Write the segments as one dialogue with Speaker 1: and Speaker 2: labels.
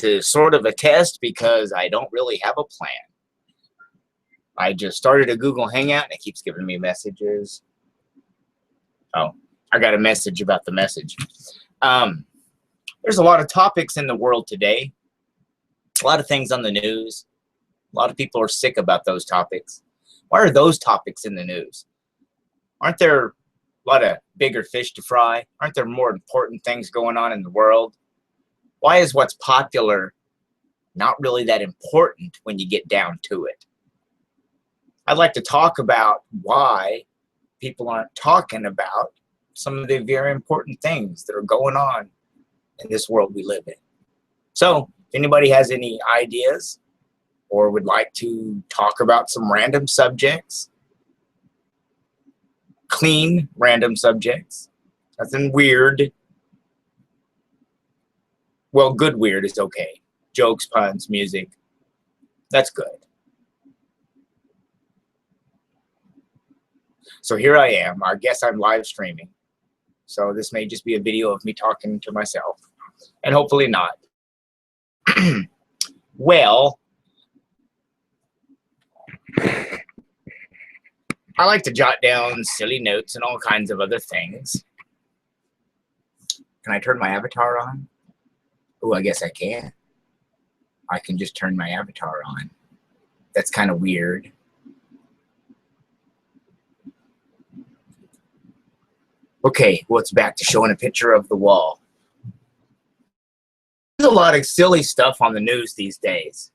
Speaker 1: to sort of a test because I don't really have a plan. I just started a Google Hangout and it keeps giving me messages. Oh, I got a message about the message. There's a lot of topics in the world today. A lot of things on the news. A lot of people are sick about those topics. Why are those topics in the news? Aren't there a lot of bigger fish to fry? Aren't there more important things going on in the world? Why is what's popular not really that important when you get down to it? I'd like to talk about why people aren't talking about some of the very important things that are going on in this world we live in. So, if anybody has any ideas or would like to talk about some random subjects, clean random subjects, nothing weird. Well, good weird is okay. Jokes, puns, music, that's good. So here I am. I guess I'm live streaming. So this may just be a video of me talking to myself. And hopefully not. Well, I like to jot down silly notes and all kinds of other things. Can I turn my avatar on? Oh, I guess I can. I can just turn my avatar on. That's kind of weird. Okay, well, it's back to showing a picture of the wall. There's a lot of silly stuff on the news these days.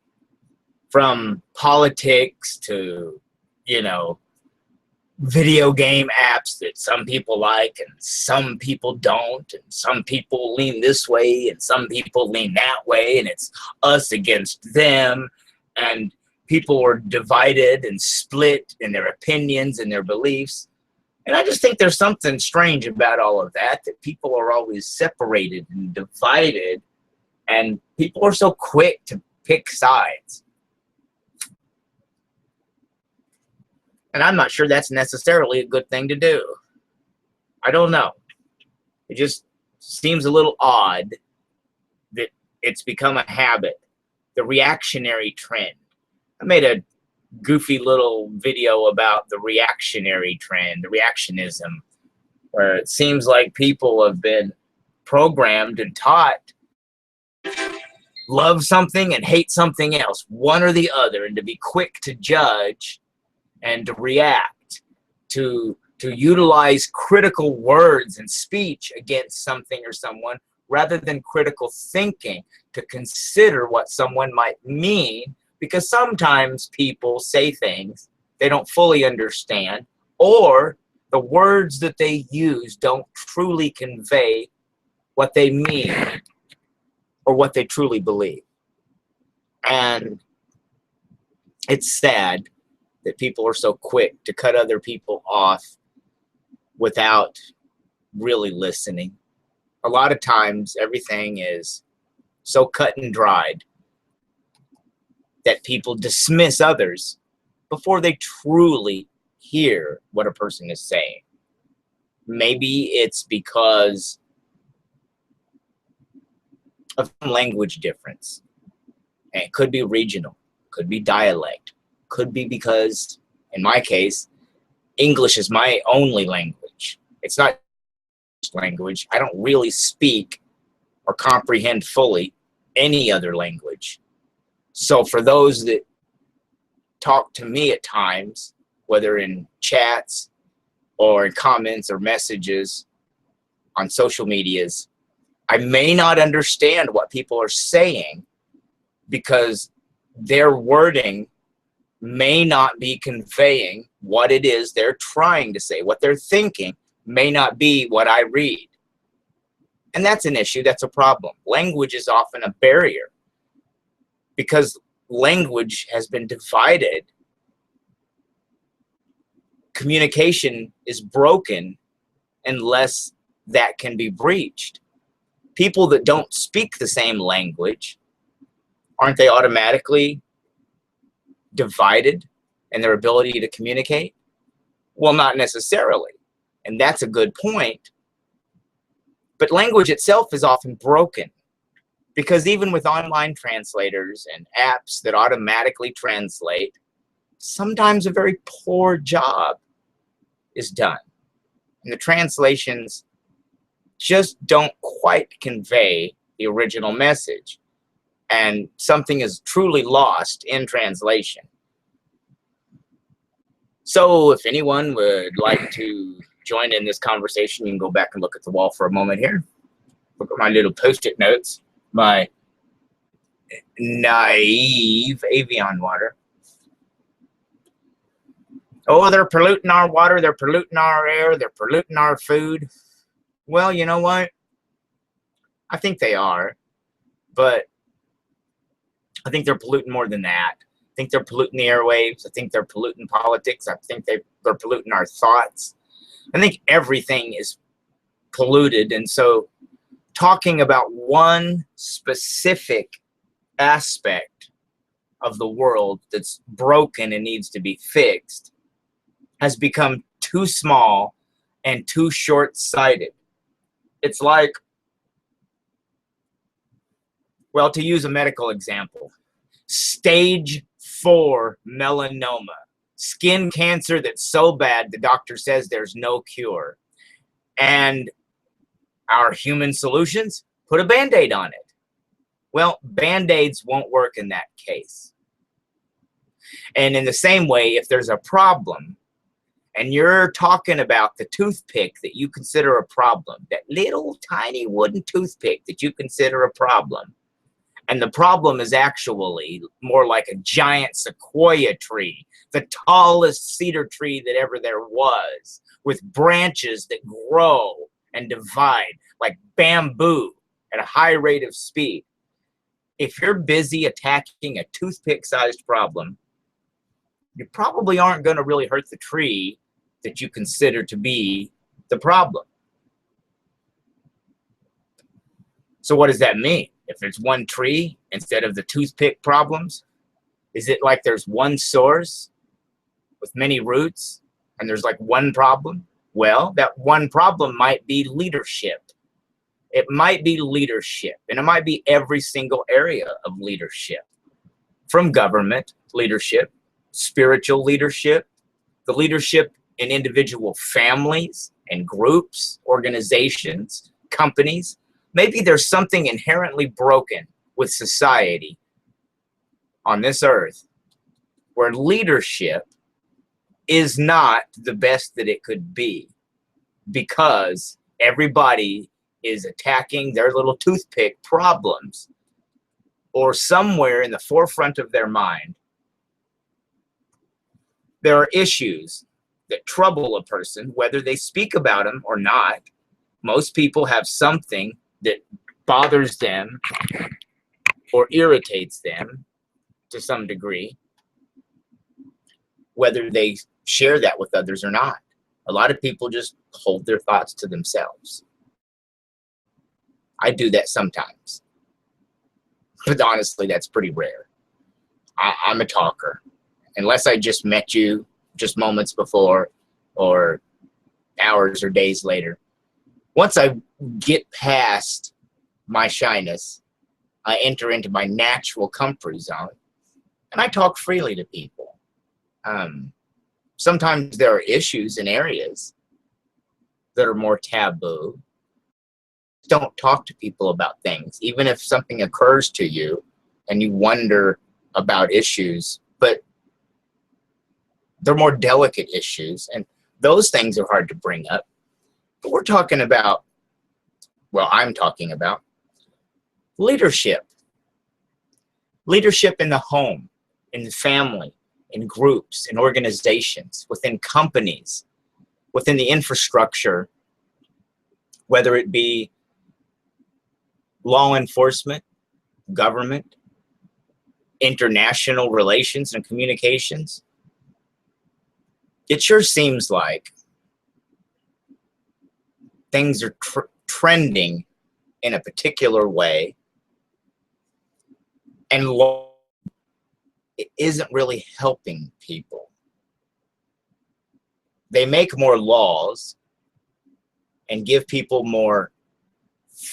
Speaker 1: From politics to, you know, video game apps that some people like and some people don't, and some people lean this way and some people lean that way, and it's us against them, and people are divided and split in their opinions and their beliefs. And I just think there's something strange about all of that, that people are always separated and divided, and people are so quick to pick sides. And I'm not sure that's necessarily a good thing to do. I don't know. It just seems a little odd that it's become a habit, the reactionary trend. I made a goofy little video about the reactionary trend, the reactionism, where it seems like people have been programmed and taught love something and hate something else, one or the other, and to be quick to judge and to react, to utilize critical words and speech against something or someone rather than critical thinking to consider what someone might mean, because sometimes people say things they don't fully understand, or the words that they use don't truly convey what they mean or what they truly believe. And it's sad that people are so quick to cut other people off without really listening. A lot of times everything is so cut and dried that people dismiss others before they truly hear what a person is saying. Maybe it's because of language difference. And it could be regional, could be dialect, could be because, in my case, English is my only language. It's not language. I don't really speak or comprehend fully any other language. So for those that talk to me at times, whether in chats or in comments or messages on social medias, I may not understand what people are saying because their wording may not be conveying what it is they're trying to say. What they're thinking may not be what I read. And that's an issue, that's a problem. Language is often a barrier because language has been divided. Communication is broken unless that can be breached. People that don't speak the same language, aren't they automatically divided in their ability to communicate? Well, not necessarily. And that's a good point. But language itself is often broken Because even with online translators and apps that automatically translate, sometimes a very poor job is done. And the translations just don't quite convey the original message. And something is truly lost in translation. So if anyone would like to join in this conversation, you can go back and look at the wall for a moment here. Look at my little post-it notes, my naive avian water. Oh, they're polluting our water, they're polluting our air, they're polluting our food. Well, you know what? I think they are, but I think they're polluting more than that. I think they're polluting the airwaves. I think they're polluting politics. I think they're polluting our thoughts. I think everything is polluted. And so talking about one specific aspect of the world that's broken and needs to be fixed has become too small and too short-sighted. It's like, well, to use a medical example, stage 4 melanoma, skin cancer that's so bad the doctor says there's no cure. And our human solutions, put a Band-Aid on it. Well, Band-Aids won't work in that case. And in the same way, if there's a problem, and you're talking about the toothpick that you consider a problem, that little tiny wooden toothpick that you consider a problem, and the problem is actually more like a giant sequoia tree, the tallest cedar tree that ever there was, with branches that grow and divide like bamboo at a high rate of speed. If you're busy attacking a toothpick-sized problem, you probably aren't going to really hurt the tree that you consider to be the problem. So what does that mean? If there's one tree instead of the toothpick problems, is it like there's one source with many roots and there's like one problem? Well, that one problem might be leadership. It might be leadership, and it might be every single area of leadership, from government leadership, spiritual leadership, the leadership in individual families and groups, organizations, companies. Maybe there's something inherently broken with society on this earth where leadership is not the best that it could be because everybody is attacking their little toothpick problems, or somewhere in the forefront of their mind there are issues that trouble a person, whether they speak about them or not. Most people have something that bothers them or irritates them to some degree, whether they share that with others or not. A lot of people just hold their thoughts to themselves. I do that sometimes, but honestly, that's pretty rare. I'm a talker. Unless I just met you just moments before or hours or days later. Once I get past my shyness, I enter into my natural comfort zone and I talk freely to people. Sometimes there are issues in areas that are more taboo. Don't talk to people about things, even if something occurs to you and you wonder about issues, but they're more delicate issues, and those things are hard to bring up. But we're talking about, well, I'm talking about leadership. Leadership in the home, in the family, in groups, in organizations, within companies, within the infrastructure, whether it be law enforcement, government, international relations and communications. It sure seems like things are trending in a particular way, and law isn't really helping people. They make more laws and give people more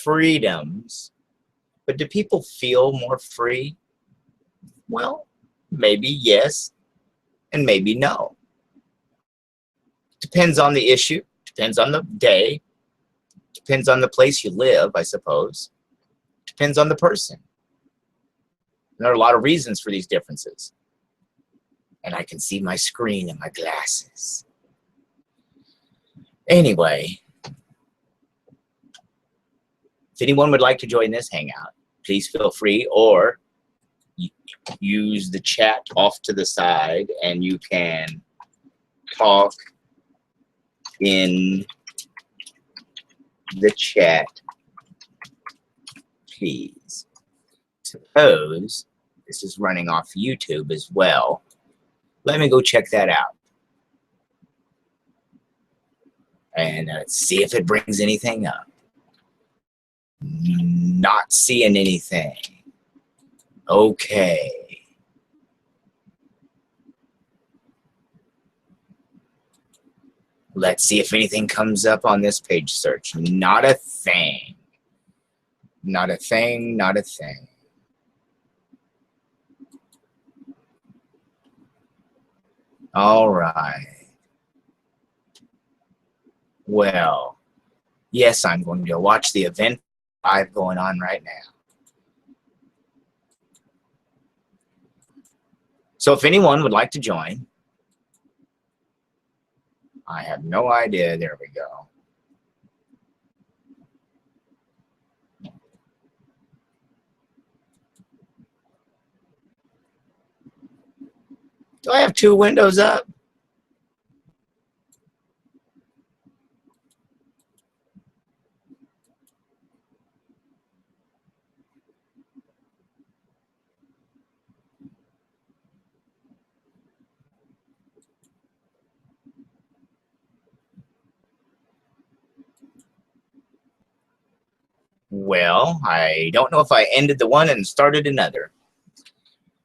Speaker 1: freedoms, But do people feel more free? Well, maybe yes, and maybe no. Depends on the issue, depends on the day, depends on the place you live, I suppose. Depends on the person. There are a lot of reasons for these differences. And I can see my screen in my glasses. Anyway, if anyone would like to join this hangout, please feel free, or use the chat off to the side and you can talk in the chat, please. Suppose this is running off YouTube as well. Let me go check that out and see if it brings anything up. Not seeing anything. Okay. Let's see if anything comes up on this page search. Not a thing. Not a thing, not a thing. All right. Well, yes, I'm going to watch the event live going on right now. So if anyone would like to join, I have no idea. There we go. Do I have two windows up? Well, I don't know if I ended the one and started another.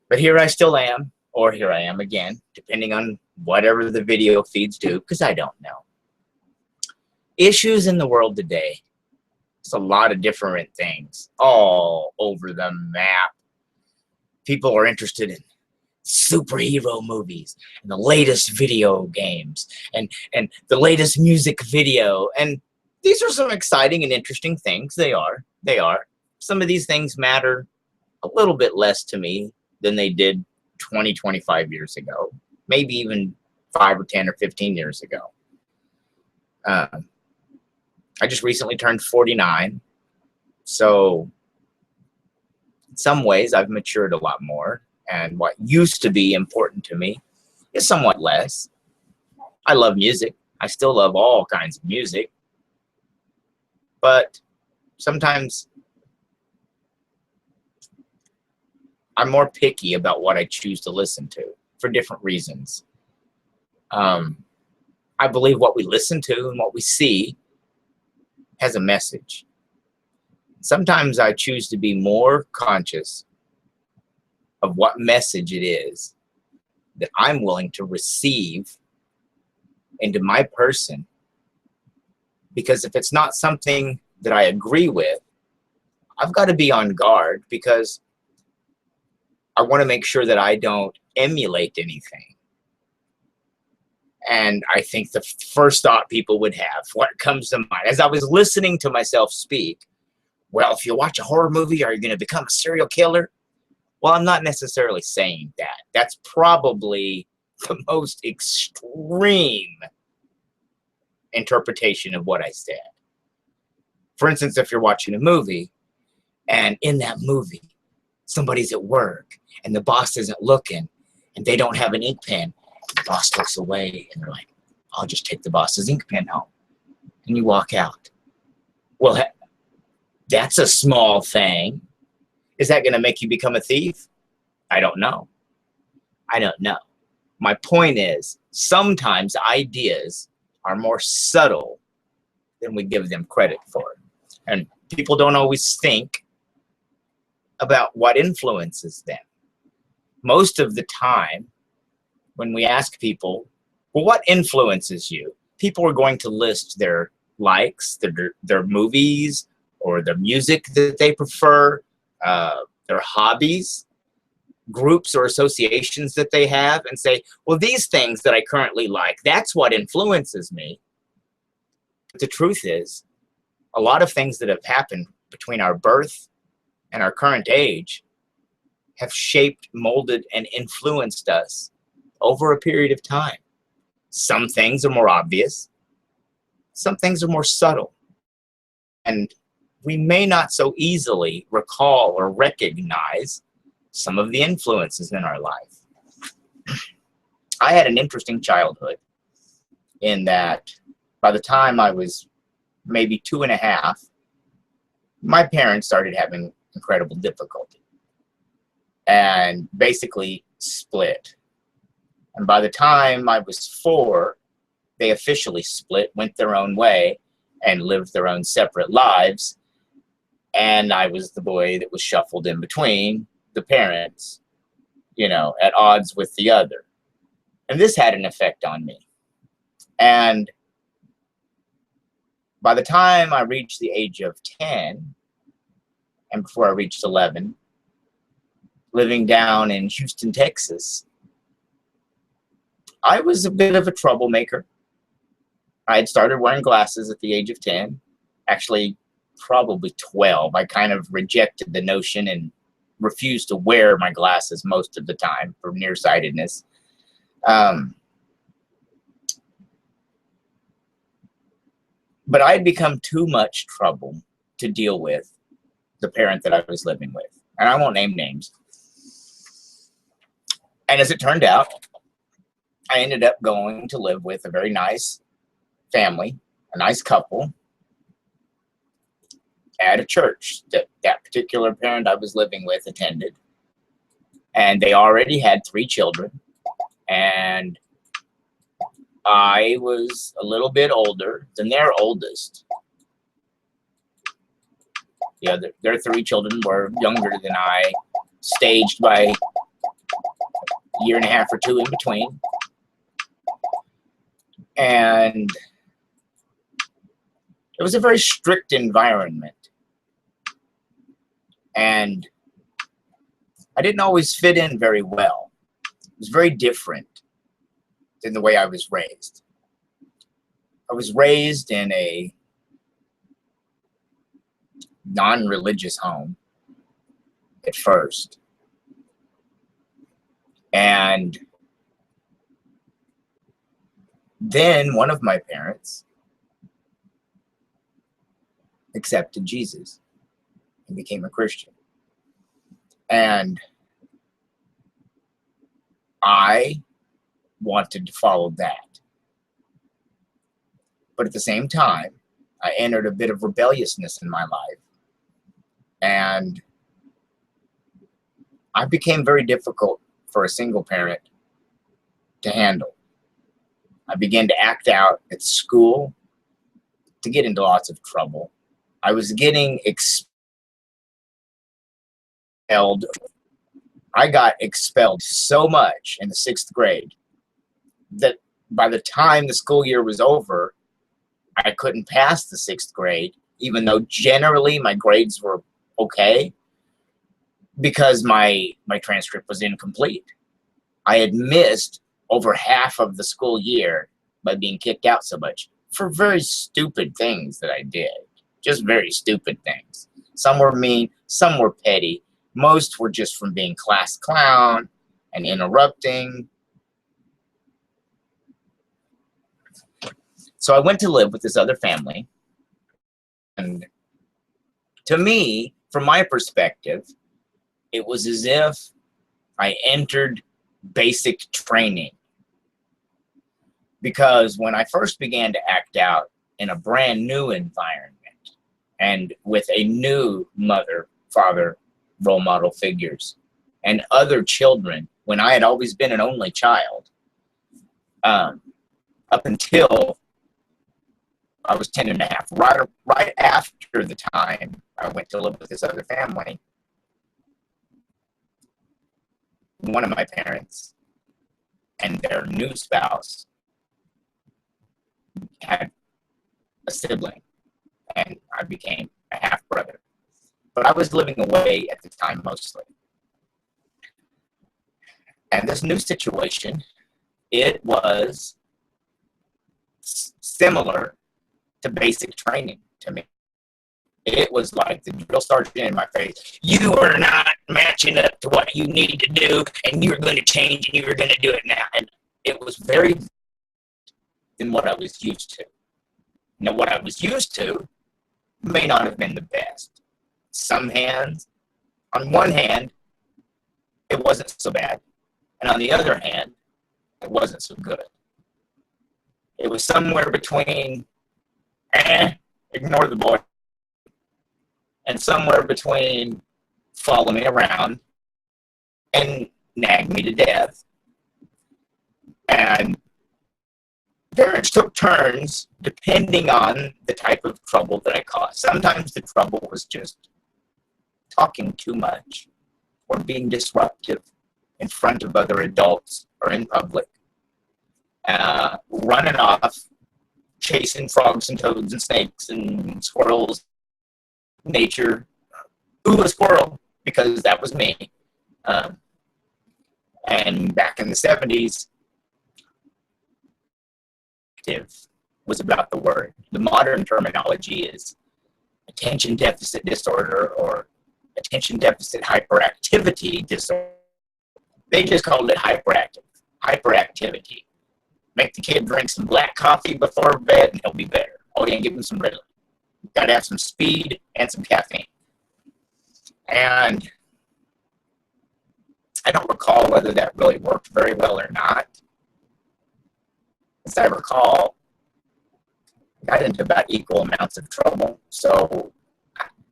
Speaker 1: But here I still am, or here I am again, depending on whatever the video feeds do, because I don't know. Issues in the world today. It's a lot of different things all over the map. People are interested in superhero movies and the latest video games and the latest music video. And these are some exciting and interesting things. They are. Some of these things matter a little bit less to me than they did 20, 25 years ago. Maybe even 5 or 10 or 15 years ago. I just recently turned 49. So in some ways I've matured a lot more. And what used to be important to me is somewhat less. I love music. I still love all kinds of music. But sometimes I'm more picky about what I choose to listen to for different reasons. I believe what we listen to and what we see has a message. Sometimes I choose to be more conscious of what message it is that I'm willing to receive into my person. Because if it's not something that I agree with, I've got to be on guard, because I want to make sure that I don't emulate anything. And I think the first thought people would have, what comes to mind, as I was listening to myself speak, well, if you watch a horror movie, are you going to become a serial killer? Well, I'm not necessarily saying that. That's probably the most extreme interpretation of what I said. For instance, if you're watching a movie, and in that movie, somebody's at work, and the boss isn't looking, and they don't have an ink pen, the boss looks away, and they're like, I'll just take the boss's ink pen home. And you walk out. Well, that's a small thing. Is that going to make you become a thief? I don't know. I don't know. My point is, sometimes ideas are more subtle than we give them credit for. And people don't always think about what influences them. Most of the time, when we ask people, well, what influences you? People are going to list their likes, their movies, or the music that they prefer, their hobbies, groups or associations that they have, and say, well, these things that I currently like, that's what influences me. But the truth is, a lot of things that have happened between our birth and our current age have shaped, molded, and influenced us over a period of time. Some things are more obvious. Some things are more subtle. And we may not so easily recall or recognize some of the influences in our life. I had an interesting childhood in that by the time I was maybe 2.5, my parents started having incredible difficulty and basically split. And by the time I was 4, they officially split, went their own way, and lived their own separate lives. And I was the boy that was shuffled in between the parents, you know, at odds with the other. And this had an effect on me. And by the time I reached the age of 10, and before I reached 11, living down in Houston, Texas, I was a bit of a troublemaker. I had started wearing glasses at the age of 10, actually probably 12. I kind of rejected the notion and refused to wear my glasses most of the time for nearsightedness. But I had become too much trouble to deal with the parent that I was living with. And I won't name names. And as it turned out, I ended up going to live with a very nice family, a nice couple, at a church that that particular parent I was living with attended. And they already had 3 children. And I was a little bit older than their oldest. Yeah, their 3 children were younger than I, staged by a 1.5 or 2 in between. And it was a very strict environment. And I didn't always fit in very well. It was very different than the way I was raised. I was raised in a non-religious home at first. And then one of my parents accepted Jesus and became a Christian. And I wanted to follow that. But at the same time, I entered a bit of rebelliousness in my life. And I became very difficult for a single parent to handle. I began to act out at school, to get into lots of trouble. I was getting expelled. I got expelled so much in the 6th grade that by the time the school year was over, I couldn't pass the 6th grade, even though generally my grades were okay, because my transcript was incomplete. I had missed over half of the school year by being kicked out so much for very stupid things that I did. Just very stupid things. Some were mean, some were petty. Most were just from being class clown and interrupting. So I went to live with this other family. And to me, from my perspective, it was as if I entered basic training. Because when I first began to act out in a brand new environment and with a new mother, father, role model figures, and other children, when I had always been an only child, up until I was 10.5, right after the time I went to live with this other family, one of my parents and their new spouse had a sibling, and I became a half brother. but I was living away at the time mostly. And this new situation, it was similar to basic training to me. It was like the drill sergeant in my face. You are not matching up to what you need to do, and you're going to change, and you're going to do it now. And it was very than what I was used to. Now, what I was used to may not have been the best. On one hand, it wasn't so bad. And on the other hand, it wasn't so good. It was somewhere between, ignore the boy, and somewhere between follow me around and nag me to death. And parents took turns depending on the type of trouble that I caused. Sometimes the trouble was just talking too much or being disruptive in front of other adults or in public. Running off, chasing frogs and toads and snakes and squirrels. Nature. Ooh, a squirrel, because that was me. And back in the 70s, was about the word. The modern terminology is attention deficit disorder or attention deficit hyperactivity disorder. They just called it hyperactivity. Make the kid drink some black coffee before bed and he'll be better. Oh, yeah, give him some Ritalin. Got to have some speed and some caffeine. And I don't recall whether that really worked very well or not. As I recall, I got into about equal amounts of trouble, so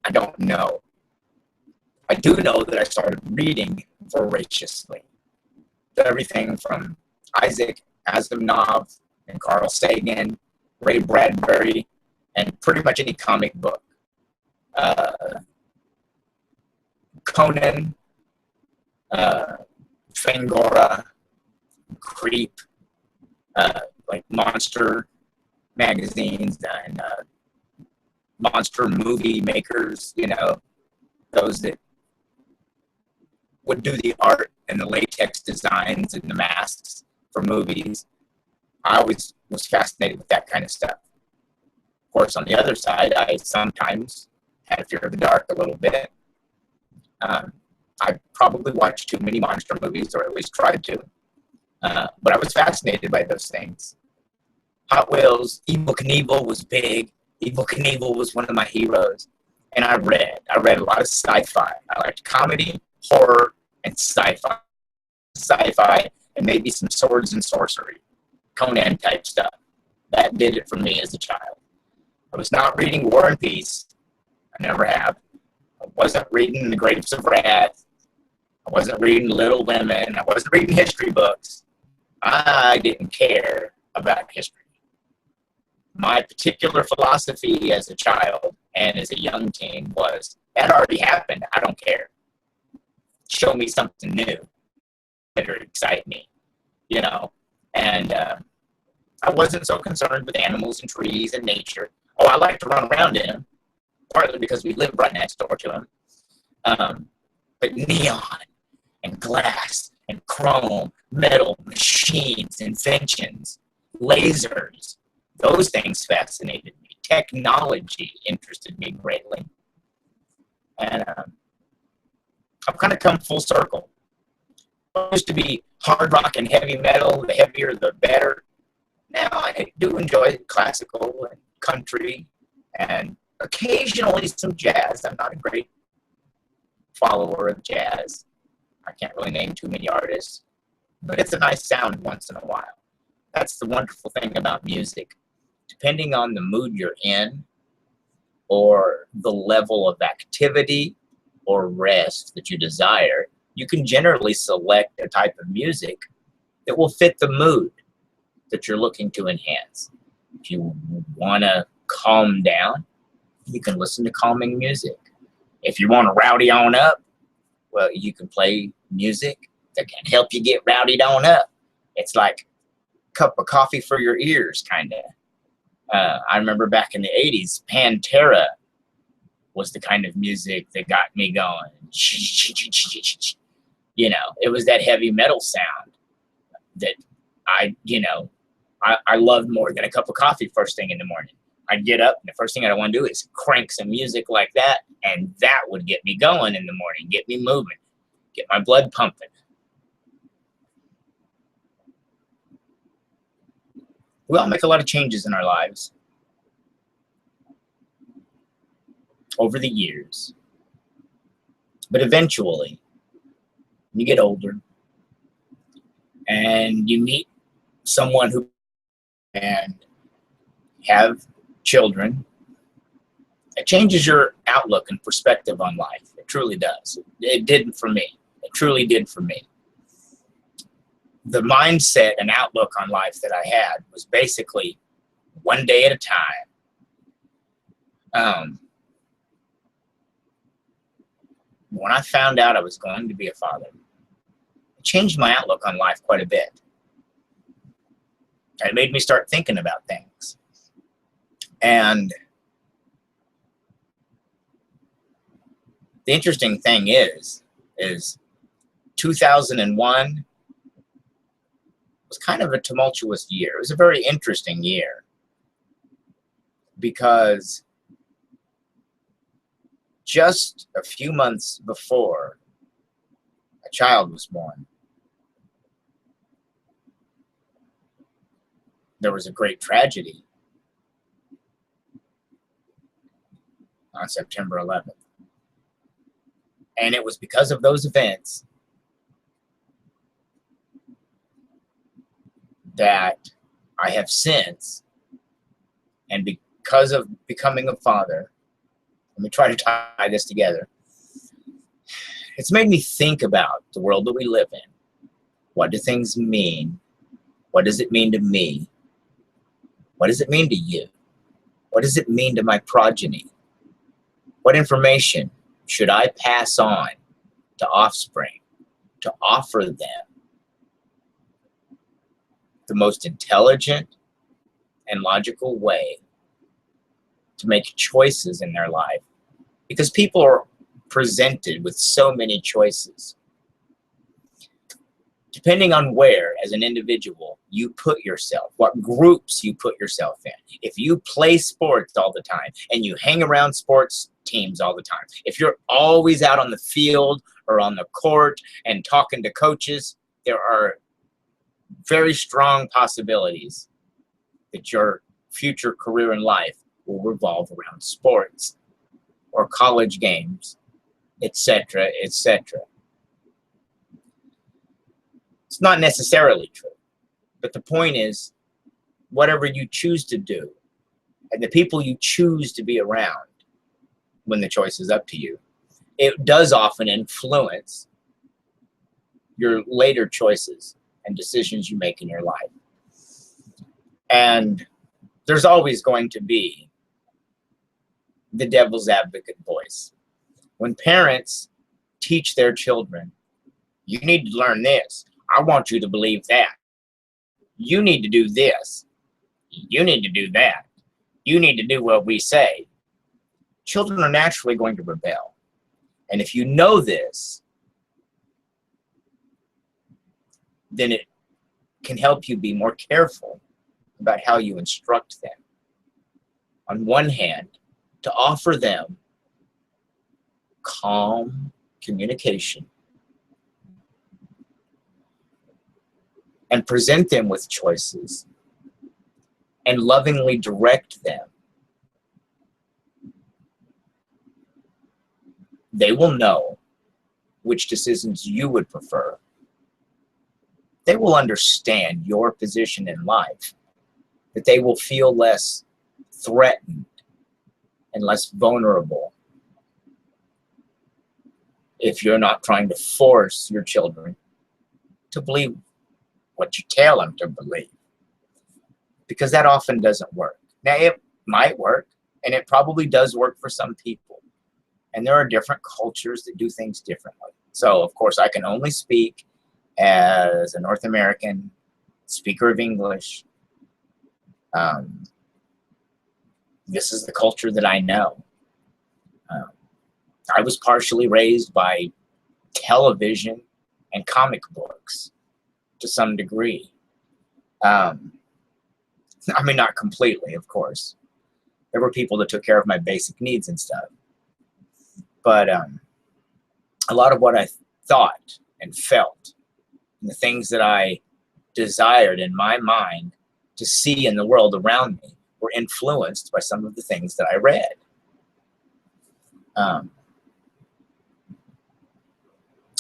Speaker 1: I don't know. I do know that I started reading voraciously. Everything from Isaac Asimov and Carl Sagan, Ray Bradbury, and pretty much any comic book. Conan, Fangora, Creep, like monster magazines and monster movie makers, those that would do the art and the latex designs and the masks for movies. I always was fascinated with that kind of stuff. Of course, on the other side, I sometimes had a fear of the dark a little bit. I probably watched too many monster movies, or at least tried to. But I was fascinated by those things. Hot Wheels, Evel Knievel was big. Evel Knievel was one of my heroes. And I read a lot of sci-fi. I liked comedy, horror, and sci-fi. Sci-fi, and maybe some swords and sorcery. Conan type stuff. That did it for me as a child. I was not reading War and Peace. I never have. I wasn't reading The Grapes of Wrath. I wasn't reading Little Women. I wasn't reading history books. I didn't care about history. My particular philosophy as a child and as a young teen was, that already happened. I don't care. Show me something new that would excite me, And I wasn't so concerned with animals and trees and nature. Oh, I like to run around in them, partly because we live right next door to them. But neon and glass and chrome, metal, machines, inventions, lasers, those things fascinated me. Technology interested me greatly. And I've kind of come full circle. It used to be hard rock and heavy metal, the heavier the better. Now I do enjoy classical and country and occasionally some jazz. I'm not a great follower of jazz. I can't really name too many artists, but it's a nice sound once in a while. That's the wonderful thing about music. Depending on the mood you're in or the level of activity or rest that you desire, you can generally select a type of music that will fit the mood that you're looking to enhance. If you want to calm down, you can listen to calming music. If you want to rowdy on up, well, you can play music that can help you get rowdied on up. It's like a cup of coffee for your ears, kind of. I remember back in the 80s, Pantera was the kind of music that got me going. You know, it was that heavy metal sound that I loved more than a cup of coffee first thing in the morning. I'd get up, and the first thing I want to do is crank some music like that, and that would get me going in the morning, get me moving, get my blood pumping. We all make a lot of changes in our lives over the years. But eventually, when you get older and you meet someone who and have children, it changes your outlook and perspective on life. It truly does. It did for me. It truly did for me. The mindset and outlook on life that I had was basically one day at a time. When I found out I was going to be a father, it changed my outlook on life quite a bit. It made me start thinking about things. And the interesting thing is 2001 was kind of a tumultuous year. It was a very interesting year because just a few months before a child was born, there was a great tragedy on September 11th. And it was because of those events that I have since, and because of becoming a father, let me try to tie this together. It's made me think about the world that we live in. What do things mean? What does it mean to me? What does it mean to you? What does it mean to my progeny? What information should I pass on to offspring to offer them the most intelligent and logical way to make choices in their life? Because people are presented with so many choices. Depending on where, as an individual, you put yourself, what groups you put yourself in. If you play sports all the time and you hang around sports teams all the time, if you're always out on the field or on the court and talking to coaches, there are very strong possibilities that your future career in life will revolve around sports or college games, etc., etc. It's not necessarily true, but the point is, whatever you choose to do and the people you choose to be around when the choice is up to you, it does often influence your later choices and decisions you make in your life. And there's always going to be the devil's advocate voice. When parents teach their children, you need to learn this. I want you to believe that. You need to do this. You need to do that. You need to do what we say. Children are naturally going to rebel. And if you know this, then it can help you be more careful about how you instruct them. On one hand, to offer them calm communication and present them with choices and lovingly direct them. They will know which decisions you would prefer. They will understand your position in life, that they will feel less threatened and less vulnerable if you're not trying to force your children to believe what you tell them to believe, because that often doesn't work. Now, it might work, and it probably does work for some people, and there are different cultures that do things differently. So, of course, I can only speak as a North American speaker of English. This is the culture that I know. Uh, I was partially raised by television and comic books to some degree. I mean, not completely, of course. There were people that took care of my basic needs and stuff. But a lot of what I thought and felt, and the things that I desired in my mind to see in the world around me, were influenced by some of the things that I read. I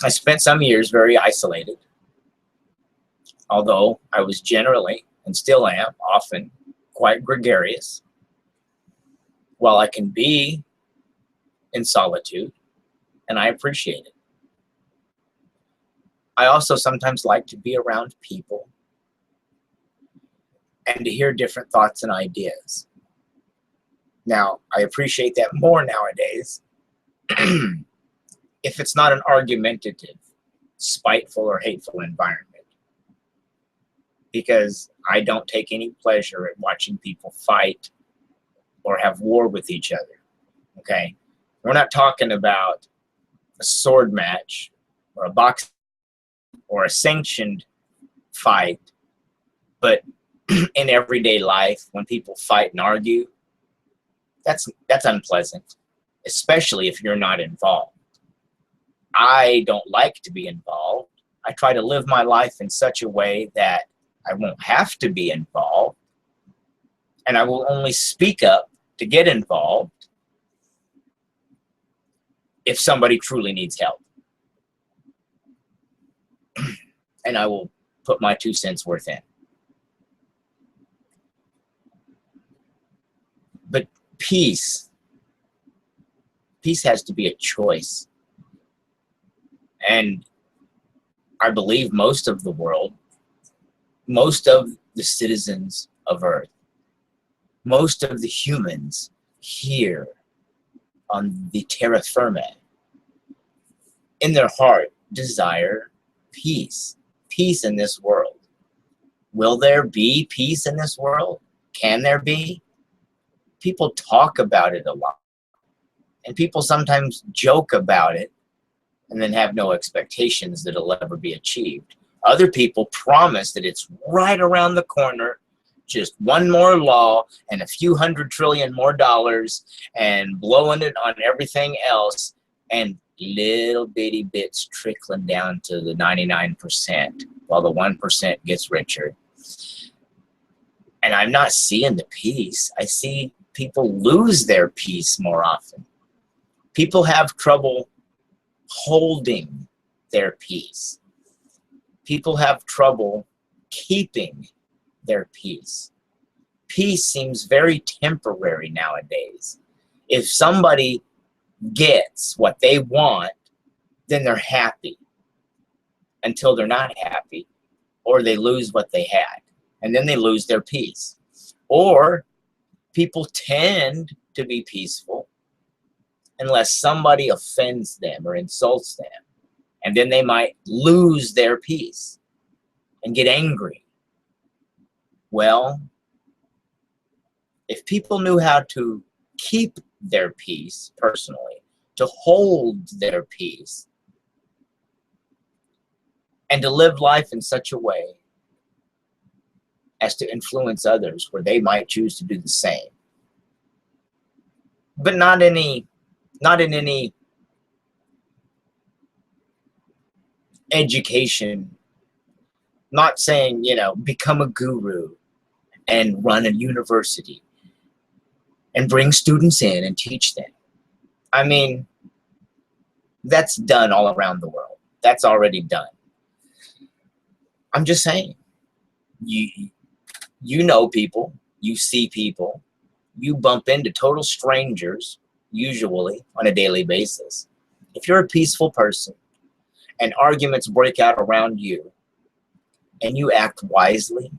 Speaker 1: spent some years very isolated, although I was generally, and still am, often quite gregarious. While I can be in solitude, and I appreciate it, I also sometimes like to be around people and to hear different thoughts and ideas. Now, I appreciate that more nowadays if it's not an argumentative, spiteful, or hateful environment, because I don't take any pleasure at watching people fight or have war with each other. Okay? We're not talking about a sword match or a box or a sanctioned fight, but in everyday life, when people fight and argue, that's unpleasant, especially if you're not involved. I don't like to be involved. I try to live my life in such a way that I won't have to be involved, and I will only speak up to get involved if somebody truly needs help. And I will put my 2 cents worth in. But peace has to be a choice. And I believe most of the world, most of the citizens of Earth, most of the humans here on the terra firma, in their heart, desire peace. Peace in this world. Will there be peace in this world? Can there be? People talk about it a lot. And people sometimes joke about it and then have no expectations that it'll ever be achieved. Other people promise that it's right around the corner, just one more law and a few $100 trillion more dollars and blowing it on everything else, and little bitty bits trickling down to the 99% while the 1% gets richer. And I'm not seeing the peace. I see people lose their peace more often. People have trouble holding their peace. People have trouble keeping their peace. Peace seems very temporary nowadays. If somebody gets what they want, then they're happy until they're not happy, or they lose what they had, and then they lose their peace. Or people tend to be peaceful unless somebody offends them or insults them, and then they might lose their peace and get angry. Well, if people knew how to keep their peace personally, to hold their peace, and to live life in such a way as to influence others where they might choose to do the same, but not in any education, not saying, become a guru and run a university and bring students in and teach them. I mean, that's done all around the world. That's already done. I'm just saying, you know people, you see people, you bump into total strangers, usually on a daily basis. If you're a peaceful person and arguments break out around you, and you act wisely,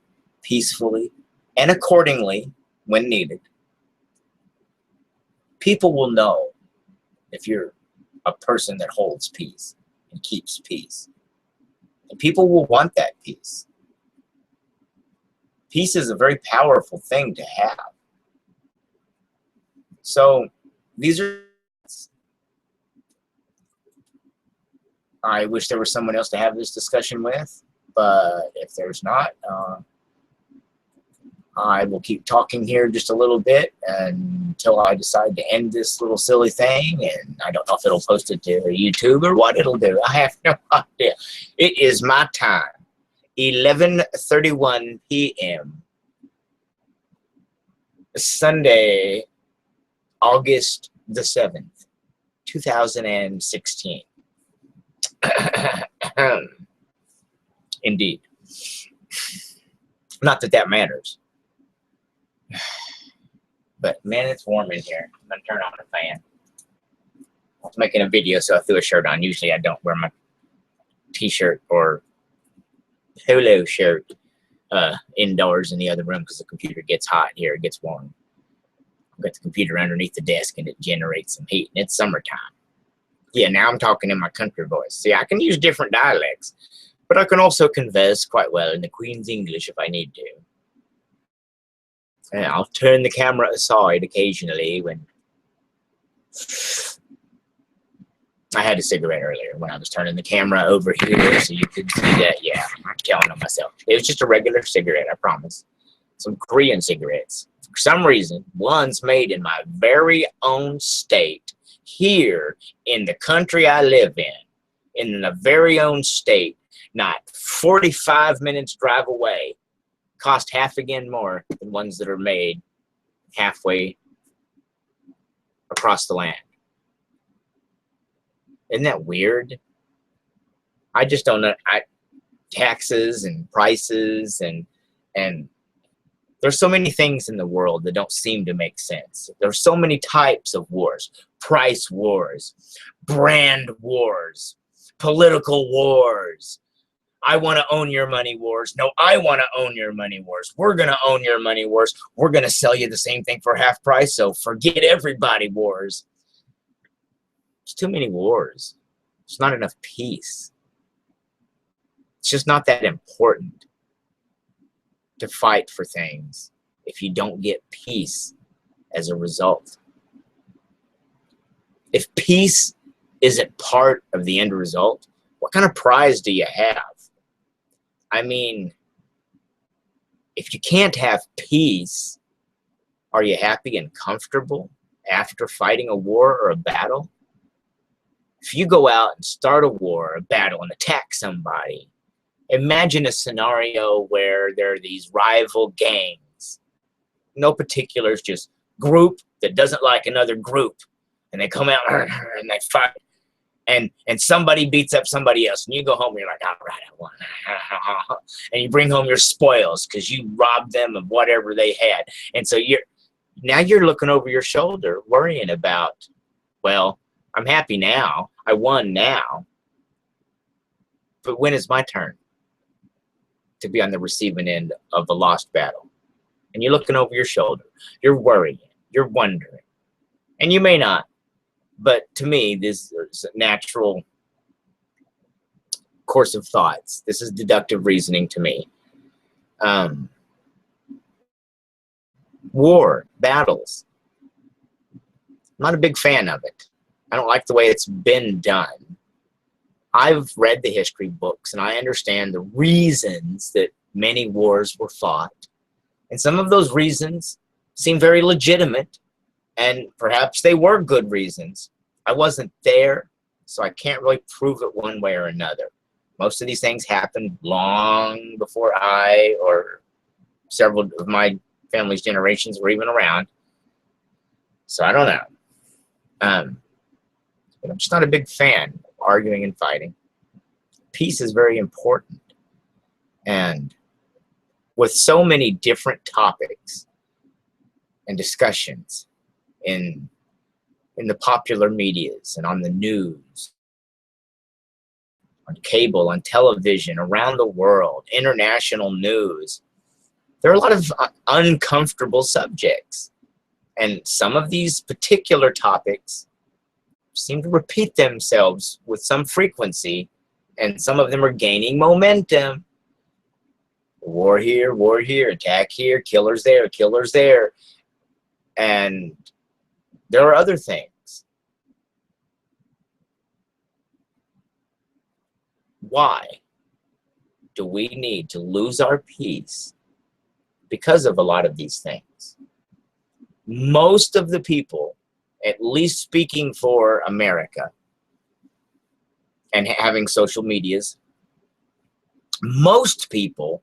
Speaker 1: peacefully, and accordingly when needed, people will know if you're a person that holds peace and keeps peace. And people will want that peace. Peace is a very powerful thing to have. So these are I wish there was someone else to have this discussion with, but if there's not, I will keep talking here just a little bit until I decide to end this little silly thing, and I don't know if it'll post it to YouTube or what it'll do. I have no idea. It is my time, 11:31 p.m. Sunday, August the 7th, 2016. Indeed. Not that that matters. But man, it's warm in here. I'm gonna turn on the fan. I was making a video, so I threw a shirt on. Usually I don't wear my t-shirt or polo shirt indoors in the other room because the computer gets hot here. It gets warm. I've got the computer underneath the desk and it generates some heat, and it's summertime. Yeah, now I'm talking in my country voice. See, I can use different dialects, but I can also converse quite well in the Queen's English if I need to. And I'll turn the camera aside occasionally when I had a cigarette earlier when I was turning the camera over here so you could see that. Yeah, I'm telling on myself. It was just a regular cigarette, I promise. Some Korean cigarettes. For some reason, one's made in my very own state here in the country I live in the very own state, not 45 minutes drive away. Cost half again more than ones that are made halfway across the land. Isn't that weird? I just don't know. Taxes and prices and there's so many things in the world that don't seem to make sense. There's so many types of wars: price wars, brand wars, political wars. I want to own your money wars. No, I want to own your money wars. We're going to own your money wars. We're going to sell you the same thing for half price, so forget everybody wars. There's too many wars. There's not enough peace. It's just not that important to fight for things if you don't get peace as a result. If peace isn't part of the end result, what kind of prize do you have? I mean, if you can't have peace, are you happy and comfortable after fighting a war or a battle? If you go out and start a war, a battle, and attack somebody, imagine a scenario where there are these rival gangs. No particulars, just group that doesn't like another group. And they come out and they fight. And somebody beats up somebody else, and you go home and you're like, all right, I won. And you bring home your spoils because you robbed them of whatever they had. And so now you're looking over your shoulder worrying about, well, I'm happy now. I won now. But when is my turn to be on the receiving end of the lost battle? And you're looking over your shoulder. You're worrying. You're wondering. And you may not. But to me, this is a natural course of thoughts. This is deductive reasoning to me. War, battles. I'm not a big fan of it. I don't like the way it's been done. I've read the history books, and I understand the reasons that many wars were fought. And some of those reasons seem very legitimate. And perhaps they were good reasons. I wasn't there, so I can't really prove it one way or another. Most of these things happened long before I or several of my family's generations were even around. So I don't know. But I'm just not a big fan of arguing and fighting. Peace is very important. And with so many different topics and discussions in the popular medias and on the news, on cable, on television, around the world, international news, there are a lot of uncomfortable subjects. And some of these particular topics seem to repeat themselves with some frequency, and some of them are gaining momentum. War here, attack here, killers there. And there are other things. Why do we need to lose our peace because of a lot of these things? Most of the people, at least speaking for America and having social medias, most people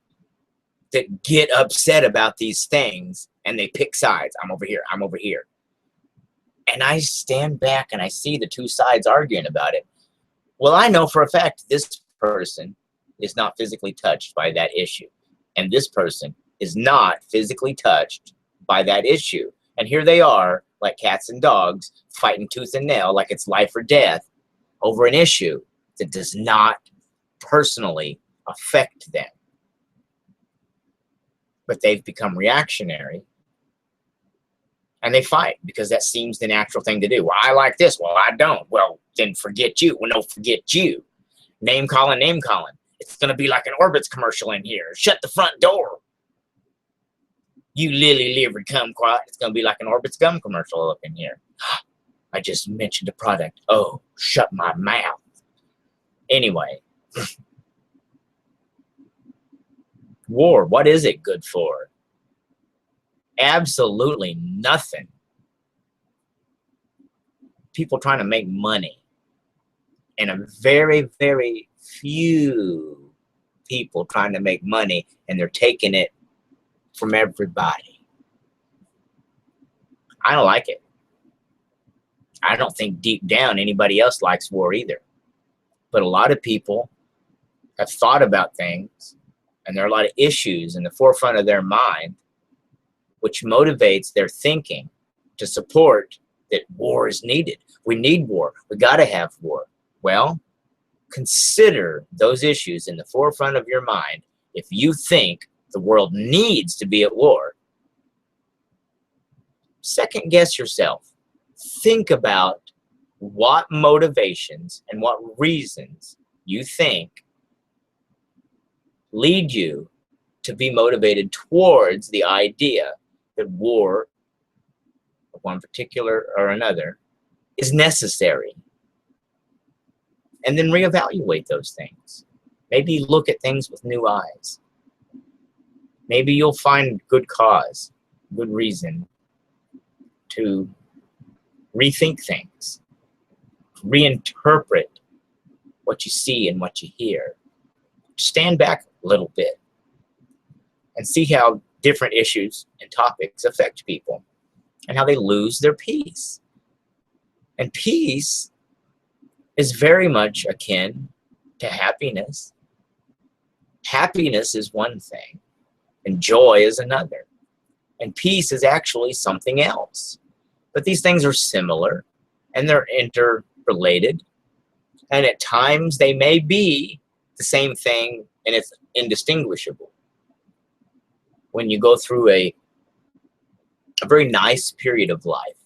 Speaker 1: that get upset about these things and they pick sides. I'm over here, I'm over here. And I stand back and I see the two sides arguing about it. Well, I know for a fact this person is not physically touched by that issue. And this person is not physically touched by that issue. And here they are, like cats and dogs, fighting tooth and nail like it's life or death over an issue that does not personally affect them. But they've become reactionary and they fight because that seems the natural thing to do. Well, I like this. Well, I don't. Well, then forget you. Well, no, forget you. Name calling, name calling. It's going to be like an Orbitz commercial in here. Shut the front door. You lily-livered kumquat. It's going to be like an Orbitz gum commercial up in here. I just mentioned a product. Oh, shut my mouth. Anyway. War, what is it good for? Absolutely nothing. People trying to make money. And a very, very few people trying to make money, and they're taking it from everybody. I don't like it. I don't think deep down anybody else likes war either. But a lot of people have thought about things, and there are a lot of issues in the forefront of their mind, which motivates their thinking to support that war is needed. We need war. We got to have war. Well, consider those issues in the forefront of your mind. If you think the world needs to be at war, second guess yourself. Think about what motivations and what reasons you think lead you to be motivated towards the idea that war, of one particular or another, is necessary. And then reevaluate those things. Maybe look at things with new eyes. Maybe you'll find good cause, good reason to rethink things, reinterpret what you see and what you hear. Stand back a little bit and see how different issues and topics affect people and how they lose their peace. And peace is very much akin to happiness. Happiness is one thing, and joy is another. And peace is actually something else. But these things are similar, and they're interrelated. And at times they may be the same thing, and it's indistinguishable. When you go through a very nice period of life,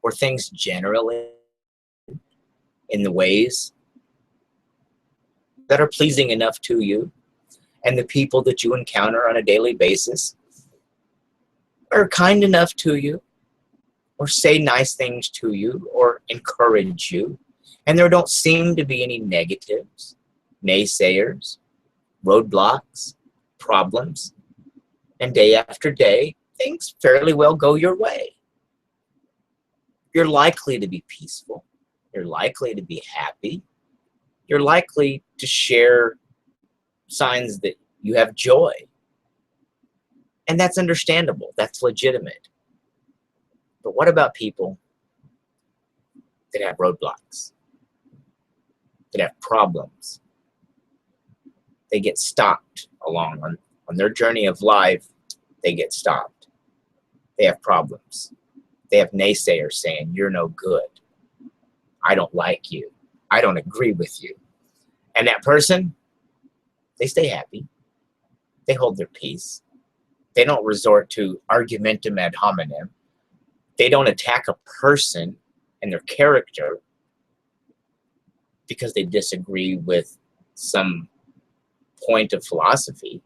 Speaker 1: where things generally in the ways that are pleasing enough to you, and the people that you encounter on a daily basis are kind enough to you, or say nice things to you, or encourage you, and there don't seem to be any negatives, naysayers, roadblocks, problems, and day after day, things fairly well go your way. You're likely to be peaceful. You're likely to be happy. You're likely to share signs that you have joy. And that's understandable. That's legitimate. But what about people that have roadblocks, that have problems? They get stopped along on their journey of life. They get stopped. They have problems. They have naysayers saying, you're no good. I don't like you. I don't agree with you. And that person, they stay happy. They hold their peace. They don't resort to argumentum ad hominem. They don't attack a person and their character because they disagree with some point of philosophy.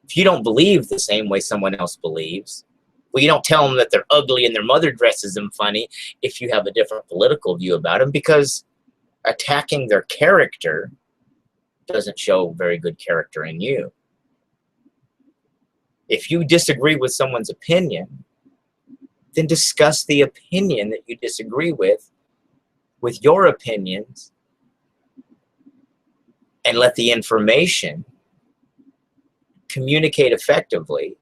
Speaker 1: If you don't believe the same way someone else believes, well, you don't tell them that they're ugly and their mother dresses them funny if you have a different political view about them, because attacking their character doesn't show very good character in you. If you disagree with someone's opinion, then discuss the opinion that you disagree with your opinions, and let the information communicate effectively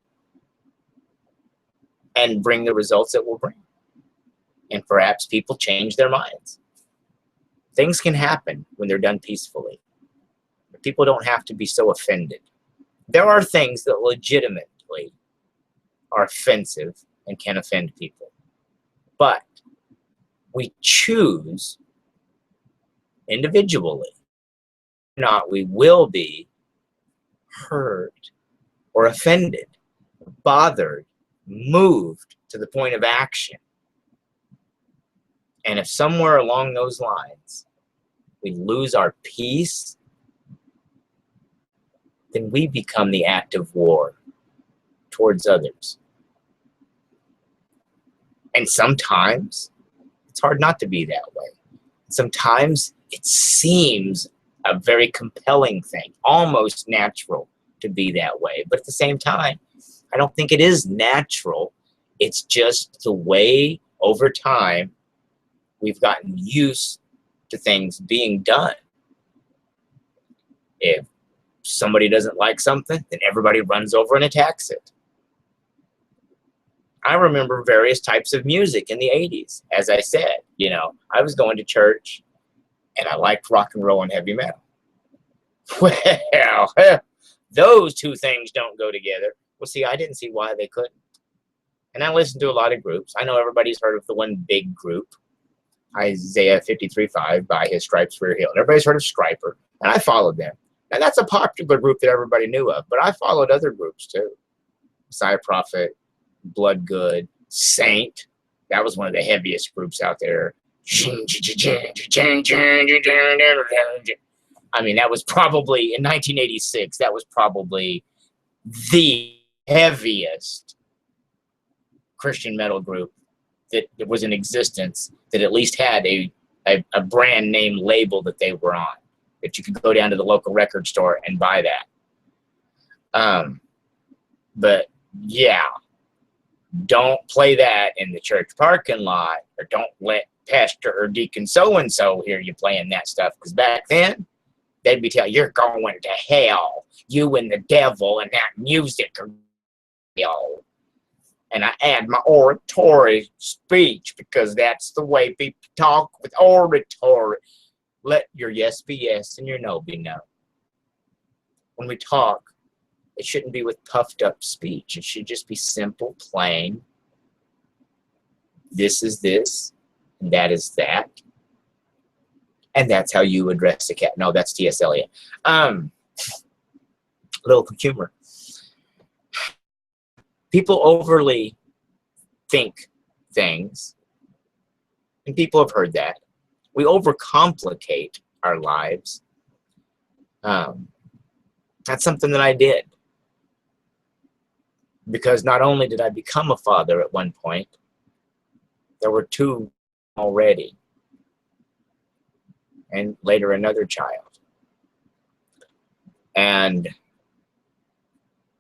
Speaker 1: and bring the results it will bring. And perhaps people change their minds. Things can happen when they're done peacefully. But people don't have to be so offended. There are things that legitimately are offensive and can offend people. But we choose individually, not we will be hurt or offended, bothered, moved to the point of action. And if somewhere along those lines we lose our peace, then we become the act of war towards others. And sometimes it's hard not to be that way. Sometimes it seems a very compelling thing, almost natural to be that way. But at the same time, I don't think it is natural. It's just the way over time we've gotten used to things being done. If somebody doesn't like something, then everybody runs over and attacks it. I remember various types of music in the 80s. As I said, I was going to church and I liked rock and roll and heavy metal. Well, those two things don't go together. Well, see, I didn't see why they couldn't. And I listened to a lot of groups. I know everybody's heard of the one big group, Isaiah 53:5, by his stripes we're healed. Everybody's heard of Stryper, and I followed them. And that's a popular group that everybody knew of, but I followed other groups too. Messiah Prophet, Blood Good, Saint. That was one of the heaviest groups out there. I mean, that was probably, in 1986, that was probably the heaviest Christian metal group that was in existence, that at least had a brand name label that they were on, that you could go down to the local record store and buy that. But yeah, don't play that in the church parking lot, or don't let Pastor or Deacon so-and-so hear you playing that stuff, because back then, they'd be telling you, you're going to hell, you and the devil, and that music, and I add my oratory speech because that's the way people talk with oratory. Let your yes be yes and your no be no. When we talk, it shouldn't be with puffed up speech. It should just be simple, plain. This is this, and that is that. And that's how you address a cat. No, that's T.S. Eliot. Little humor. People overly think things, and people have heard that. We overcomplicate our lives. That's something that I did. Because not only did I become a father at one point, there were two already. And later another child. And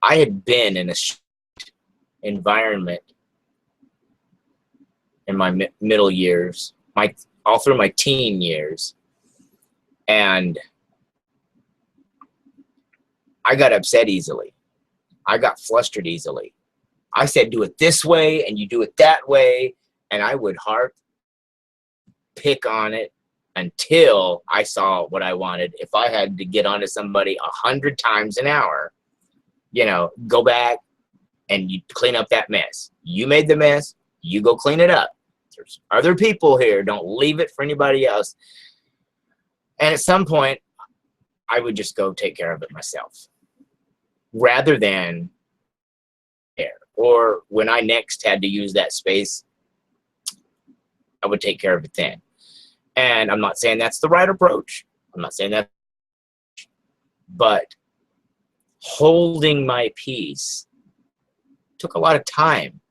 Speaker 1: I had been in a environment in my middle years, all through my teen years, and I got upset easily. I got flustered easily. I said, do it this way, and you do it that way, and I would pick on it until I saw what I wanted. If I had to get onto somebody 100 times an hour, go back and you clean up that mess. You made the mess, you go clean it up. There's other people here, don't leave it for anybody else. And at some point, I would just go take care of it myself, rather than there. Or when I next had to use that space, I would take care of it then. And I'm not saying that's the right approach. I'm not saying that. But holding my peace took a lot of time.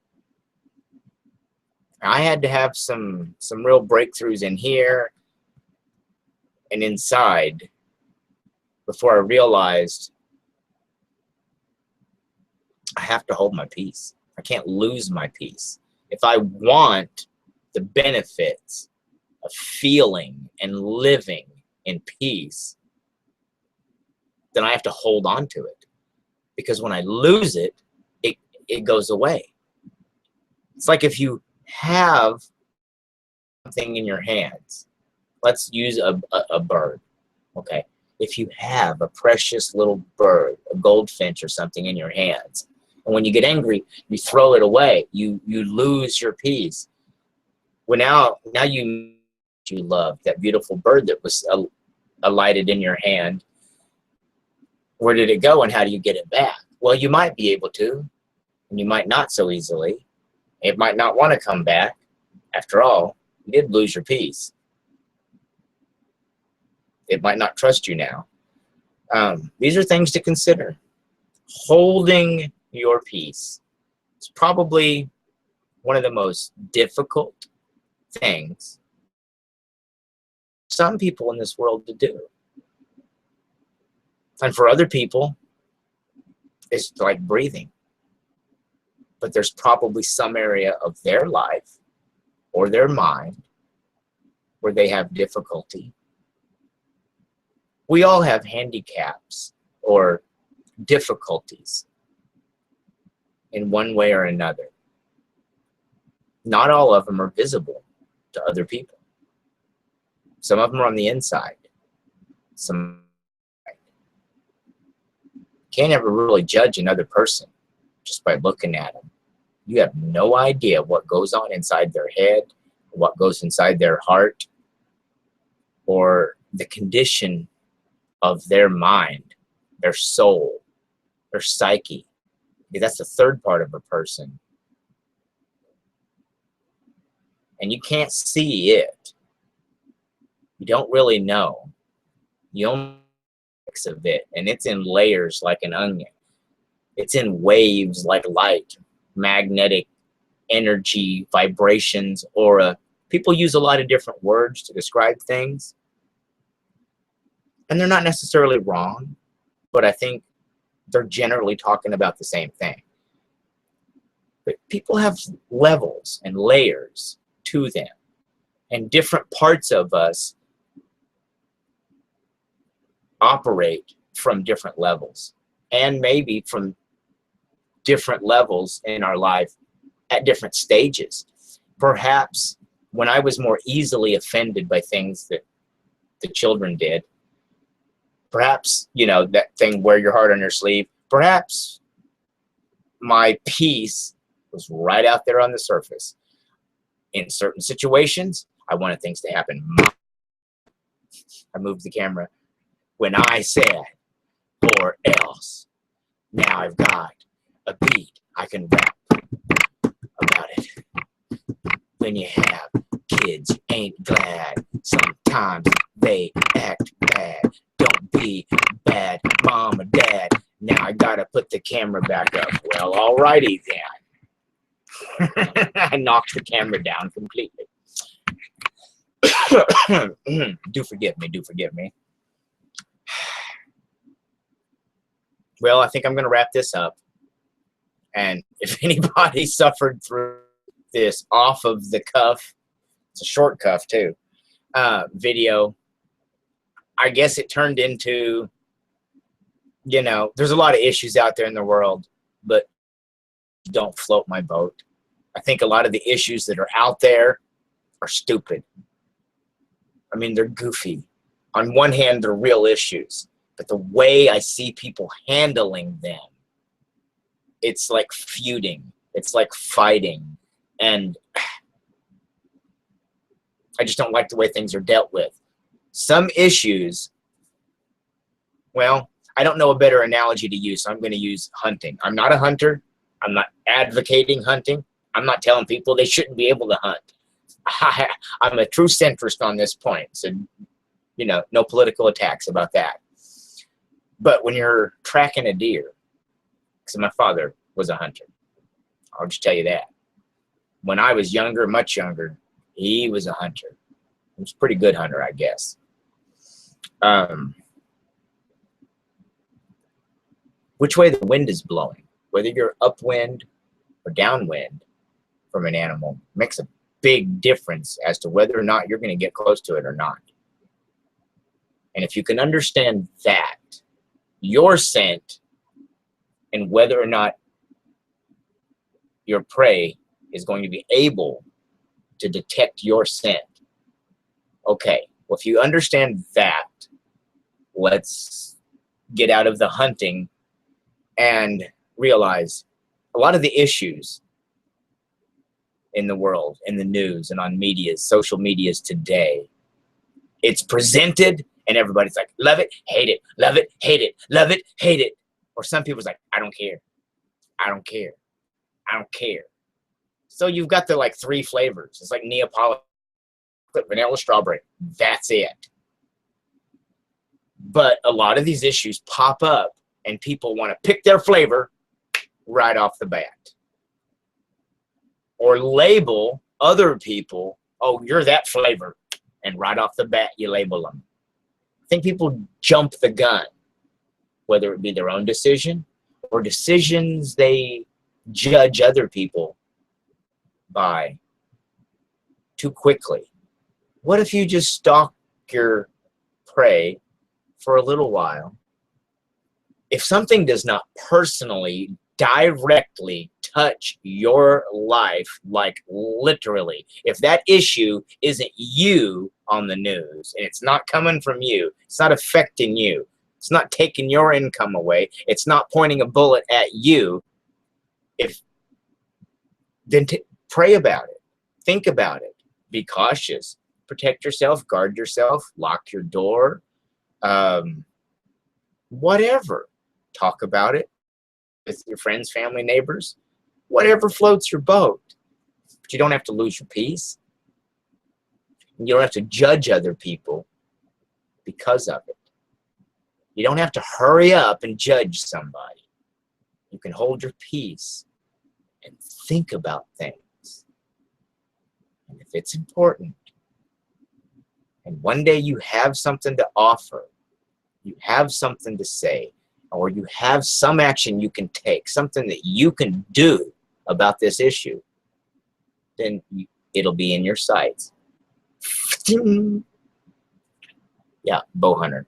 Speaker 1: I had to have some real breakthroughs in here. and inside before I realized I have to hold my peace. I can't lose my peace. If I want the benefits of feeling and living in peace, then I have to hold on to it. Because when I lose it, it goes away. It's like if you have something in your hands. Let's use a bird, okay? If you have a precious little bird, a goldfinch or something in your hands, and when you get angry, you throw it away, you lose your peace. Well, now you love that beautiful bird that was alighted in your hand. Where did it go, and how do you get it back? Well, you might be able to, and you might not so easily. It might not want to come back. After all, you did lose your peace. It might not trust you now. These are things to consider. Holding your peace is probably one of the most difficult things some people in this world to do. And for other people, it's like breathing. But there's probably some area of their life or their mind where they have difficulty. We all have handicaps or difficulties in one way or another. Not all of them are visible to other people. Some of them are on the inside. Some can't ever really judge another person just by looking at them. You have no idea what goes on inside their head, what goes inside their heart, or the condition of their mind, their soul, their psyche. That's the third part of a person. And you can't see it. You don't really know. You only mix of it, and it's in layers like an onion. It's in waves like light, magnetic energy, vibrations, aura. People use a lot of different words to describe things. And they're not necessarily wrong, but I think they're generally talking about the same thing. But people have levels and layers to them, and different parts of us operate from different levels, and maybe from different levels in our life at different stages. Perhaps when I was more easily offended by things that the children did, perhaps, you know, that thing, wear your heart on your sleeve, perhaps my peace was right out there on the surface. In certain situations, I wanted things to happen. I moved the camera. When I said, or else, now I've got a beat I can rap about it. When you have kids you ain't glad, sometimes they act bad. Don't be bad, mom or dad. Now I gotta put the camera back up. Well, alrighty then. I knocked the camera down completely. Do forgive me, do forgive me. Well, I think I'm gonna wrap this up. And if anybody suffered through this off of the cuff, it's a short cuff too, video, I guess it turned into, you know, there's a lot of issues out there in the world, but don't float my boat. I think a lot of the issues that are out there are stupid. I mean, they're goofy. On one hand, they're real issues, but the way I see people handling them, it's like feuding. It's like fighting. And I just don't like the way things are dealt with. Some issues, well, I don't know a better analogy to use, so I'm going to use hunting. I'm not a hunter. I'm not advocating hunting. I'm not telling people they shouldn't be able to hunt. I'm a true centrist on this point. So, you know, no political attacks about that. But when you're tracking a deer, because my father was a hunter, I'll just tell you that. When I was younger, much younger, he was a hunter. He was a pretty good hunter, I guess. which way the wind is blowing, whether you're upwind or downwind from an animal, makes a big difference as to whether or not you're going to get close to it or not. And if you can understand that, your scent and whether or not your prey is going to be able to detect your scent. Okay, well, if you understand that, let's get out of the hunting and realize a lot of the issues in the world, in the news, and on medias, social medias today, it's presented and everybody's like, love it, hate it, love it, hate it, love it, hate it. Or some people's like, I don't care, I don't care, I don't care. So you've got the like 3 flavors. It's like Neapolitan, vanilla, strawberry. That's it. But a lot of these issues pop up and people want to pick their flavor right off the bat. Or label other people, oh, you're that flavor. And right off the bat, you label them. I think people jump the gun, whether it be their own decision or decisions they judge other people by too quickly. What if you just stalk your prey for a little while? If something does not personally, directly touch your life, like literally, if that issue isn't you on the news and it's not coming from you, it's not affecting you, it's not taking your income away, it's not pointing a bullet at you, then pray about it, think about it, be cautious, protect yourself, guard yourself, lock your door, whatever. Talk about it with your friends, family, neighbors, whatever floats your boat. But you don't have to lose your peace. You don't have to judge other people because of it. You don't have to hurry up and judge somebody. You can hold your peace and think about things. And if it's important, and one day you have something to offer, you have something to say, or you have some action you can take, something that you can do about this issue, then it'll be in your sights. Yeah, bow hunter.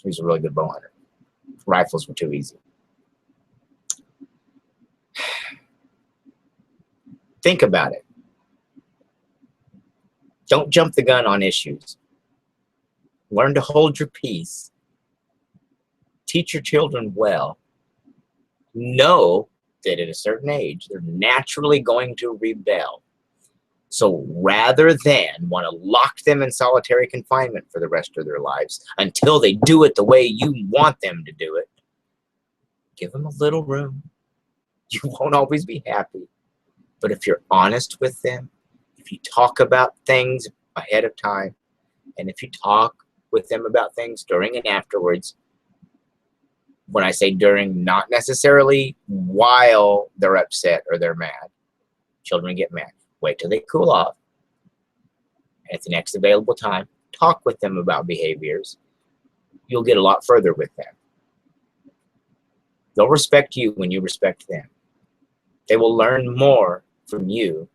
Speaker 1: He was a really good bow hunter. Rifles were too easy. Think about it. Don't jump the gun on issues. Learn to hold your peace. Teach your children well. Know that at a certain age, they're naturally going to rebel. So rather than want to lock them in solitary confinement for the rest of their lives until they do it the way you want them to do it, give them a little room. You won't always be happy. But if you're honest with them, if you talk about things ahead of time, and if you talk with them about things during and afterwards, when I say during, not necessarily while they're upset or they're mad. Children get mad. Wait till they cool off. And at the next available time, talk with them about behaviors. You'll get a lot further with them. They'll respect you when you respect them. They will learn more from you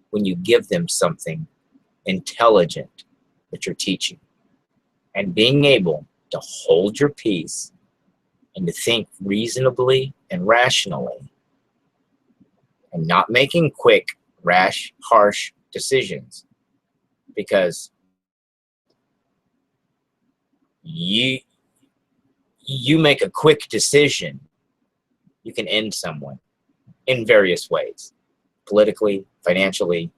Speaker 1: when you give them something intelligent that you're teaching. And being able to hold your peace and to think reasonably and rationally and not making quick, rash, harsh decisions, because you make a quick decision, you can end someone in various ways, politically, financially,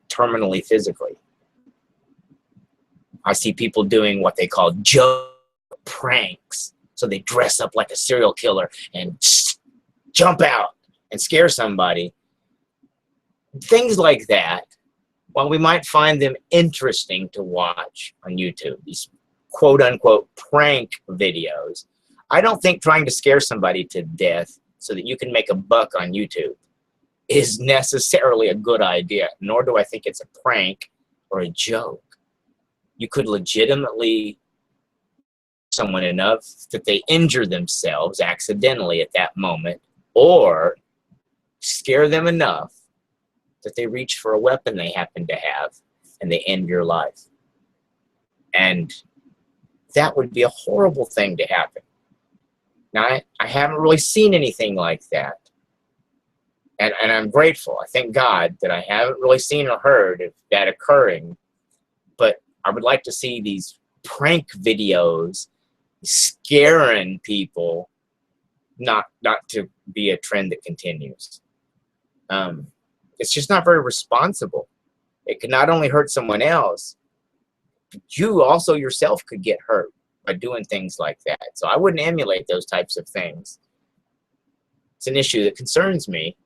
Speaker 1: terminally, physically. I see people doing what they call joke pranks. So they dress up like a serial killer and jump out and scare somebody. Things like that, while we might find them interesting to watch on YouTube, these quote-unquote prank videos, I don't think trying to scare somebody to death so that you can make a buck on YouTube is necessarily a good idea, nor do I think it's a prank or a joke. You could legitimately someone enough that they injure themselves accidentally at that moment, or scare them enough that they reach for a weapon they happen to have and they end your life. And that would be a horrible thing to happen. Now, I haven't really seen anything like that. And I'm grateful. I thank God that I haven't really seen or heard of that occurring. But I would like to see these prank videos scaring people not to be a trend that continues. It's just not very responsible. It could not only hurt someone else, but you also yourself could get hurt by doing things like that. So I wouldn't emulate those types of things. It's an issue that concerns me.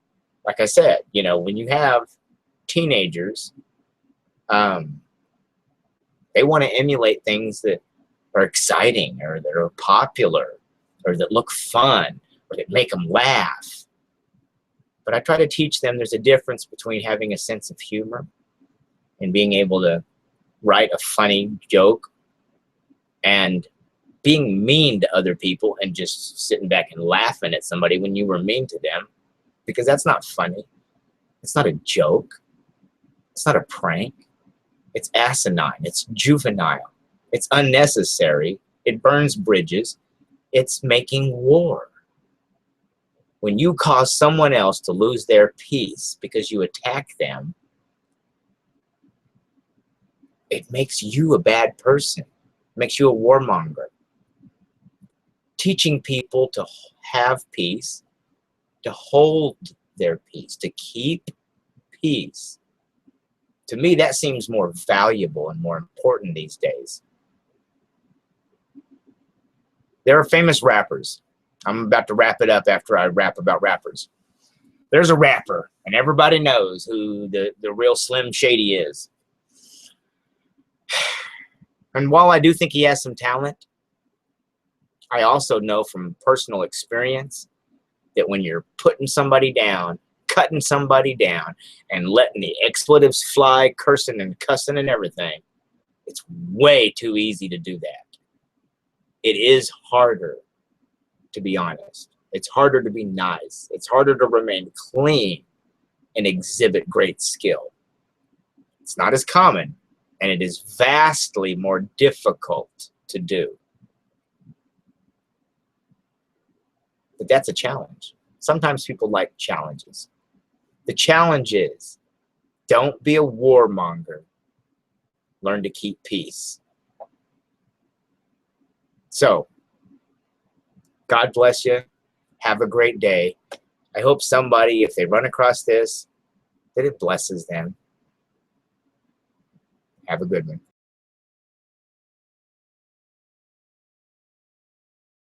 Speaker 1: Like I said, you know, when you have teenagers, they want to emulate things that are exciting or that are popular or that look fun or that make them laugh. But I try to teach them there's a difference between having a sense of humor and being able to write a funny joke and being mean to other people and just sitting back and laughing at somebody when you were mean to them, because that's not funny. It's not a joke. It's not a prank. It's asinine. It's juvenile. It's unnecessary. It burns bridges. It's making war. When you cause someone else to lose their peace because you attack them, it makes you a bad person. It makes you a warmonger. Teaching people to have peace, to hold their peace, to keep peace, to me, that seems more valuable and more important these days. There are famous rappers. I'm about to wrap it up after I rap about rappers. There's a rapper, and everybody knows who the real Slim Shady is. And while I do think he has some talent, I also know from personal experience that when you're putting somebody down, cutting somebody down, and letting the expletives fly, cursing and cussing and everything, it's way too easy to do that. It is harder to be honest. It's harder to be nice. It's harder to remain clean and exhibit great skill. It's not as common, and it is vastly more difficult to do. But that's a challenge. Sometimes people like challenges. The challenge is, don't be a warmonger. Learn to keep peace. So, God bless you. Have a great day. I hope somebody, if they run across this, that it blesses them. Have a good one.